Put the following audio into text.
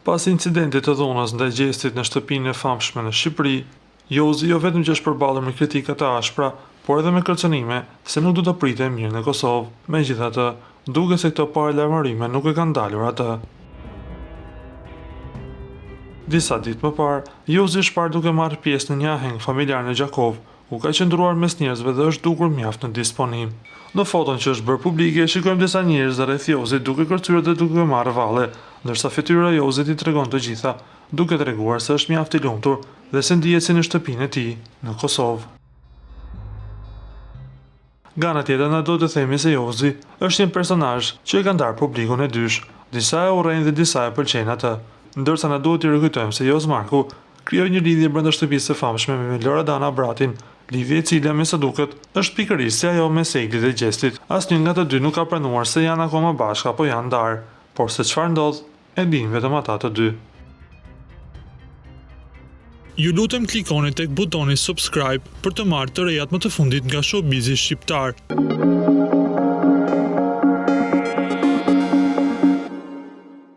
Pas incidentit të dhunës ndaj gjestit në shtëpinë e famshme në Shqipëri, Jozi jo vetëm që është përballur me kritika të ashpra, por edhe me kërcënime se nuk do të pritej mirë në Kosovë. Megjithatë, duket se këto paralajmërime nuk e kanë ndalur atë. Disa ditë më parë, Jozi është parë duke marrë pjesë në një aheng familjar në Gjakov, ku ka qëndruar mes njerëzve dhe është dukur mjaft në disponim. Në foton që është bërë publike, shikojmë disa njerëz rreth Jozit duke kërcyer dhe duke marrë valle, ndërsa fytyra e Jozit i tregon të gjitha, duke treguar se është mjaft i lumtur dhe se ndihet si në shtëpinë e tij në Kosovë. Nga ana tjetër, na do të themi se Jozi është një personazh që e ka ndarë publikun e dysh. Disa e urrejnë dhe disa e pëlqejnë atë. Ndërsa na duhet t'i rikujtojmë se Joz Marku krijoi një lidhje brenda shtëpisë së famshme me Loredana Bratin, lidhje e cila me sa duket është pikërisht si ajo me Seglit dhe Gjestit. Asnjë nga të dy nuk ka pranuar se janë akoma bashkë apo janë ndarë, por se çfarë ndodh e dinë vetëm ata të dy. Ju lutem klikoni tek butoni subscribe për të marrë të rejat më të fundit nga showbizi shqiptar.